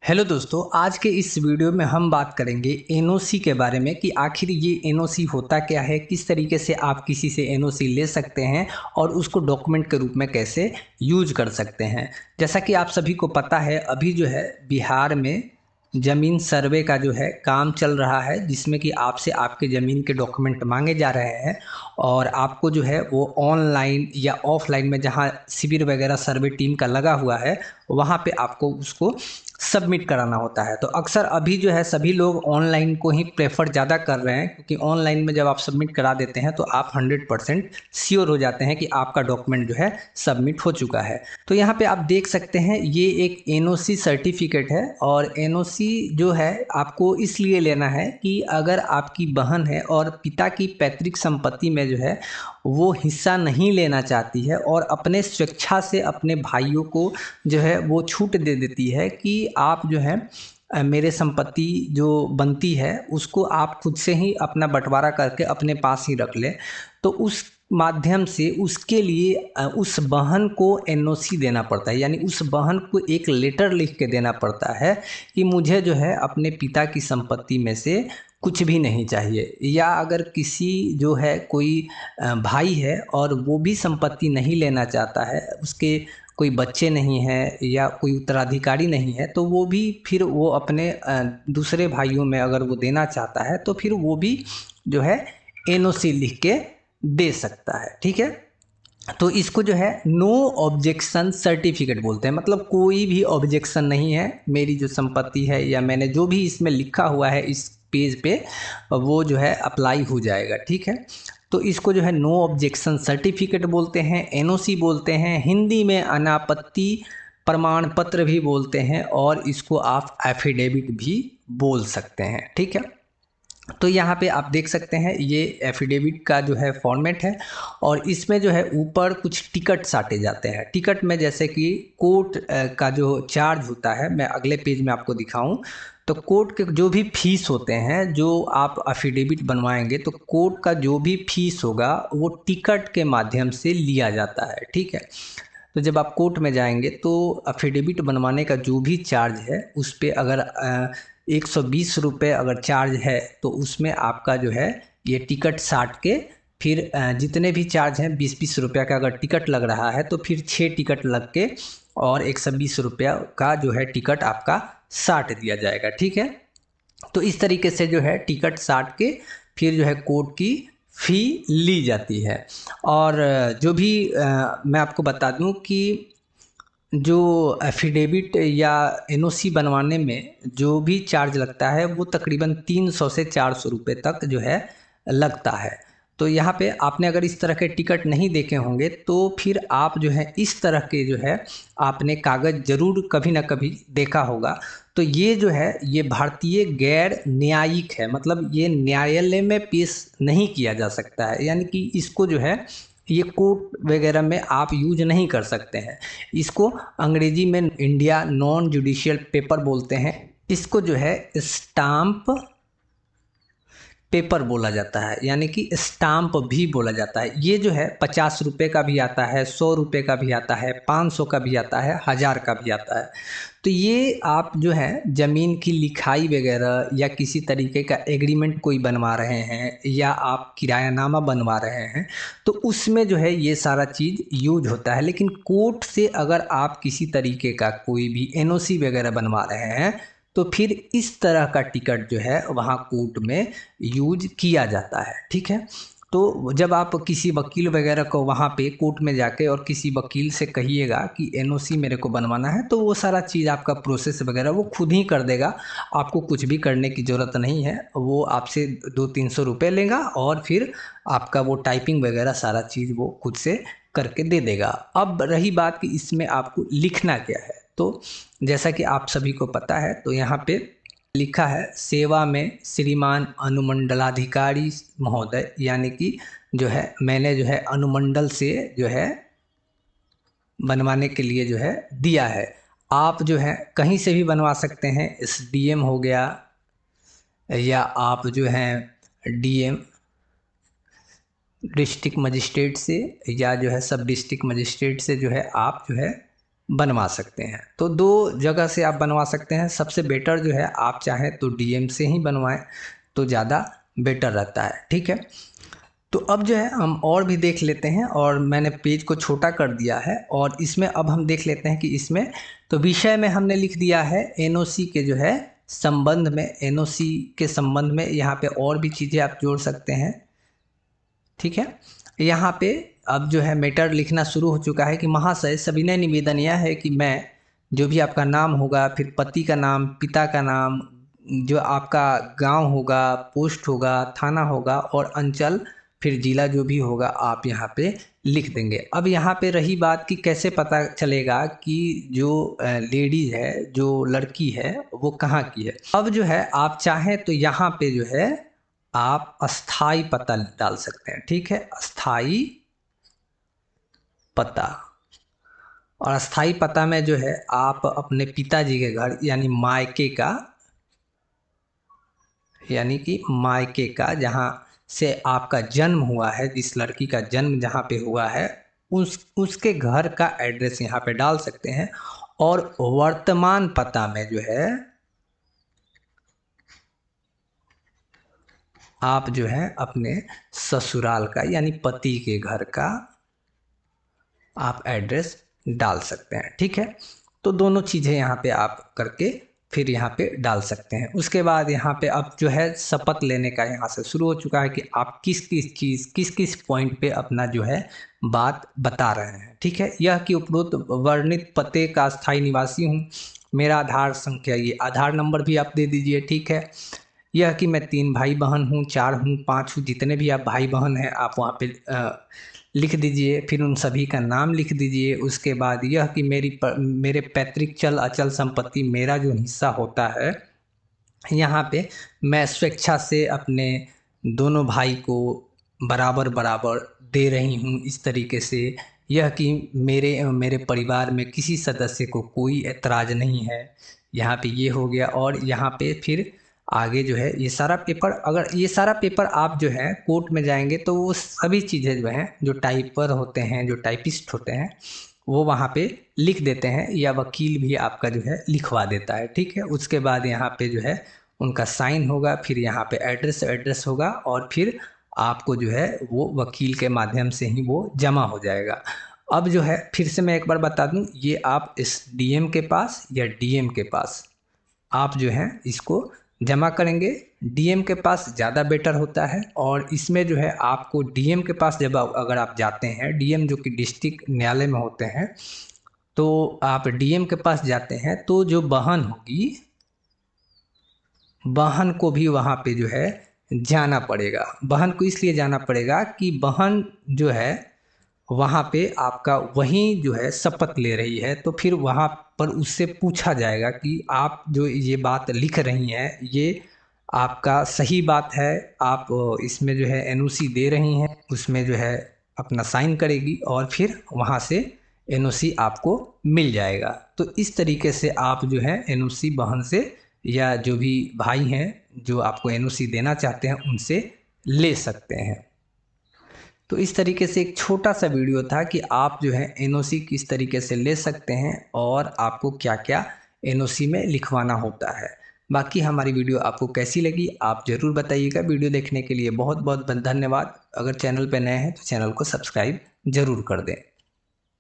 Hello दोस्तों, आज के इस वीडियो में हम बात करेंगे एनओसी के बारे में कि आखिर ये एनओसी होता क्या है, किस तरीके से आप किसी से एनओसी ले सकते हैं और उसको डॉक्यूमेंट के रूप में कैसे यूज कर सकते हैं। जैसा कि आप सभी को पता है, अभी जो है बिहार में ज़मीन सर्वे का जो है काम चल रहा है, जिसमें कि आपसे आपके ज़मीन के डॉक्यूमेंट मांगे जा रहे हैं और आपको जो है वो ऑनलाइन या ऑफलाइन में जहाँ शिविर वगैरह सर्वे टीम का लगा हुआ है वहाँ पे आपको उसको सबमिट कराना होता है। तो अक्सर अभी जो है सभी लोग ऑनलाइन को ही प्रेफर ज़्यादा कर रहे हैं, क्योंकि ऑनलाइन में जब आप सबमिट करा देते हैं तो आप 100% श्योर हो जाते हैं कि आपका डॉक्यूमेंट जो है सबमिट हो चुका है। तो यहाँ पे आप देख सकते हैं ये एक एनओसी सर्टिफिकेट है और एनओसी जो है आपको इसलिए लेना है कि अगर आपकी बहन है और पिता की पैतृक संपत्ति में जो है वो हिस्सा नहीं लेना चाहती है और अपने स्वेच्छा से अपने भाइयों को जो है वो छूट दे देती है कि आप जो है मेरे संपत्ति जो बनती है उसको आप खुद से ही अपना बंटवारा करके अपने पास ही रख लें, तो उस माध्यम से उसके लिए उस बहन को एनओसी देना पड़ता है। यानी उस बहन को एक लेटर लिख के देना पड़ता है कि मुझे जो है अपने पिता की संपत्ति में से कुछ भी नहीं चाहिए। या अगर किसी जो है कोई भाई है और वो भी संपत्ति नहीं लेना चाहता है, उसके कोई बच्चे नहीं हैं या कोई उत्तराधिकारी नहीं है, तो वो भी फिर वो अपने दूसरे भाइयों में अगर वो देना चाहता है तो फिर वो भी जो है एनओसी लिख के दे सकता है। ठीक है, तो इसको जो है नो ऑब्जेक्शन सर्टिफिकेट बोलते हैं। मतलब कोई भी ऑब्जेक्शन नहीं है, मेरी जो संपत्ति है या मैंने जो भी इसमें लिखा हुआ है इस पेज पे वो जो है अप्लाई हो जाएगा। ठीक है, तो इसको जो है नो ऑब्जेक्शन सर्टिफिकेट बोलते हैं, एनओसी बोलते हैं, हिंदी में अनापत्ति प्रमाण पत्र भी बोलते हैं और इसको आप एफिडेविट भी बोल सकते हैं। ठीक है, तो यहाँ पे आप देख सकते हैं ये एफिडेविट का जो है फॉर्मेट है और इसमें जो है ऊपर कुछ टिकट साटे जाते हैं। टिकट में जैसे कि कोर्ट का जो चार्ज होता है, मैं अगले पेज में आपको दिखाऊं तो कोर्ट के जो भी फीस होते हैं, जो आप एफिडेविट बनवाएंगे तो कोर्ट का जो भी फीस होगा वो टिकट के माध्यम से लिया जाता है। ठीक है, तो जब आप कोर्ट में जाएंगे तो अफिडेविट बनवाने का जो भी चार्ज है उस पर अगर 120 रुपये अगर चार्ज है तो उसमें आपका जो है ये टिकट साट के फिर जितने भी चार्ज हैं 20-20 रुपया का अगर टिकट लग रहा है तो फिर 6 टिकट लग के और 120 रुपया का जो है टिकट आपका साट दिया जाएगा। ठीक है, तो इस तरीके से जो है टिकट साट के फिर जो है कोर्ट की फ़ी ली जाती है। और जो भी मैं आपको बता दूं कि जो एफिडेविट या एनओसी बनवाने में जो भी चार्ज लगता है वो तकरीबन 300 से 400 रुपये तक जो है लगता है। तो यहाँ पे आपने अगर इस तरह के टिकट नहीं देखे होंगे तो फिर आप जो है इस तरह के जो है आपने कागज़ ज़रूर कभी ना कभी देखा होगा। तो ये जो है ये भारतीय गैर न्यायिक है, मतलब ये न्यायालय में पेश नहीं किया जा सकता है। यानी कि इसको जो है ये कोर्ट वगैरह में आप यूज नहीं कर सकते हैं। इसको अंग्रेजी में इंडिया नॉन जुडिशियल पेपर बोलते हैं। इसको जो है स्टाम्प पेपर बोला जाता है, यानी कि स्टाम्प भी बोला जाता है। ये जो है 50 रुपये का भी आता है, 100 रुपये का भी आता है, 500 का भी आता है, 1000 का भी आता है। तो ये आप जो है ज़मीन की लिखाई वगैरह या किसी तरीके का एग्रीमेंट कोई बनवा रहे हैं या आप किरायानामा बनवा रहे हैं तो उसमें जो है ये सारा चीज़ यूज होता है। लेकिन कोर्ट से अगर आप किसी तरीके का कोई भी एनओसी वगैरह बनवा रहे हैं तो फिर इस तरह का टिकट जो है वहाँ कोर्ट में यूज किया जाता है। ठीक है, तो जब आप किसी वकील वगैरह को वहाँ पे कोर्ट में जाके और किसी वकील से कहिएगा कि एनओसी मेरे को बनवाना है तो वो सारा चीज़ आपका प्रोसेस वगैरह वो खुद ही कर देगा। आपको कुछ भी करने की ज़रूरत नहीं है, वो आपसे 200-300 रुपये लेगा और फिर आपका वो टाइपिंग वगैरह सारा चीज़ वो खुद से करके दे देगा। अब रही बात कि इसमें आपको लिखना क्या है, तो जैसा कि आप सभी को पता है तो यहाँ पे लिखा है सेवा में श्रीमान अनुमंडलाधिकारी महोदय, यानी कि जो है मैंने जो है अनुमंडल से जो है बनवाने के लिए जो है दिया है। आप जो है कहीं से भी बनवा सकते हैं, एसडीएम हो गया या आप जो हैं डीएम डिस्ट्रिक्ट मजिस्ट्रेट से या जो है सब डिस्ट्रिक्ट मजिस्ट्रेट से जो है आप जो है बनवा सकते हैं। तो दो जगह से आप बनवा सकते हैं। सबसे बेटर जो है आप चाहें तो डीएम से ही बनवाएं तो ज़्यादा बेटर रहता है। ठीक है, तो अब जो है हम और भी देख लेते हैं, और मैंने पेज को छोटा कर दिया है और इसमें अब हम देख लेते हैं कि इसमें तो विषय में हमने लिख दिया है एनओसी के जो है संबंध में, एनओसी के संबंध में यहाँ पे और भी चीज़ें आप जोड़ सकते हैं। ठीक है, यहाँ पे अब जो है मैटर लिखना शुरू हो चुका है कि महाशय सविनय निवेदन यह है कि मैं जो भी आपका नाम होगा, फिर पति का नाम, पिता का नाम, जो आपका गांव होगा, पोस्ट होगा, थाना होगा और अंचल, फिर जिला जो भी होगा आप यहाँ पे लिख देंगे। अब यहाँ पे रही बात कि कैसे पता चलेगा कि जो लेडी है, जो लड़की है, वो कहाँ की है। अब जो है आप चाहें तो यहाँ पे जो है आप अस्थाई पता डाल सकते हैं। ठीक है, अस्थाई पता, और अस्थाई पता में जो है आप अपने पिताजी के घर यानी मायके का, यानी कि मायके का जहाँ से आपका जन्म हुआ है, जिस लड़की का जन्म जहाँ पे हुआ है, उसके घर का एड्रेस यहाँ पे डाल सकते हैं। और वर्तमान पता में जो है आप जो है अपने ससुराल का यानी पति के घर का आप एड्रेस डाल सकते हैं। ठीक है, तो दोनों चीज़ें यहाँ पे आप करके फिर यहाँ पे डाल सकते हैं। उसके बाद यहाँ पे अब जो है शपथ लेने का यहाँ से शुरू हो चुका है कि आप किस किस चीज़, किस किस पॉइंट पे अपना जो है बात बता रहे हैं। ठीक है, यह कि उपरोक्त वर्णित पते का स्थायी निवासी हूँ, मेरा आधार संख्या, ये आधार नंबर भी आप दे दीजिए। ठीक है, यह कि मैं 3 भाई बहन हूँ, 4 हूँ, 5 हूँ, जितने भी आप भाई बहन हैं आप वहाँ पे लिख दीजिए, फिर उन सभी का नाम लिख दीजिए। उसके बाद यह कि मेरे पैतृक चल अचल संपत्ति, मेरा जो हिस्सा होता है यहाँ पे मैं स्वेच्छा से अपने दोनों भाई को बराबर बराबर दे रही हूँ। इस तरीके से यह कि मेरे परिवार में किसी सदस्य को कोई ऐतराज़ नहीं है। यहाँ पे ये हो गया, और यहाँ पे फिर आगे जो है ये सारा पेपर, अगर ये सारा पेपर आप जो है कोर्ट में जाएंगे तो वो सभी चीज़ें जो हैं, जो टाइपर होते हैं, जो टाइपिस्ट होते हैं, वो वहाँ पे लिख देते हैं, या वकील भी आपका जो है लिखवा देता है। ठीक है, उसके बाद यहाँ पे जो है उनका साइन होगा, फिर यहाँ पे एड्रेस होगा, और फिर आपको जो है वो वकील के माध्यम से ही वो जमा हो जाएगा। अब जो है फिर से मैं एक बार बता दूं, ये आप इस डीएम के पास या डीएम के पास आप जो है इसको जमा करेंगे। डीएम के पास ज़्यादा बेटर होता है, और इसमें जो है आपको डीएम के पास जब अगर आप जाते हैं, डीएम जो कि डिस्ट्रिक्ट न्यायालय में होते हैं, तो आप डीएम के पास जाते हैं तो जो बहन होगी, बहन को भी वहाँ पे जो है जाना पड़ेगा। बहन को इसलिए जाना पड़ेगा कि बहन जो है वहाँ पे आपका वहीं जो है शपथ ले रही है, तो फिर वहाँ पर उससे पूछा जाएगा कि आप जो ये बात लिख रही हैं ये आपका सही बात है, आप इसमें जो है एनओसी दे रही हैं, उसमें जो है अपना साइन करेगी और फिर वहाँ से एनओसी आपको मिल जाएगा। तो इस तरीके से आप जो है एनओसी बहन से या जो भी भाई हैं जो आपको एनओसी देना चाहते हैं उनसे ले सकते हैं। तो इस तरीके से एक छोटा सा वीडियो था कि आप जो है एनओसी किस तरीके से ले सकते हैं और आपको क्या क्या एनओसी में लिखवाना होता है। बाकी हमारी वीडियो आपको कैसी लगी आप ज़रूर बताइएगा। वीडियो देखने के लिए बहुत बहुत धन्यवाद। अगर चैनल पर नए हैं तो चैनल को सब्सक्राइब ज़रूर कर दें।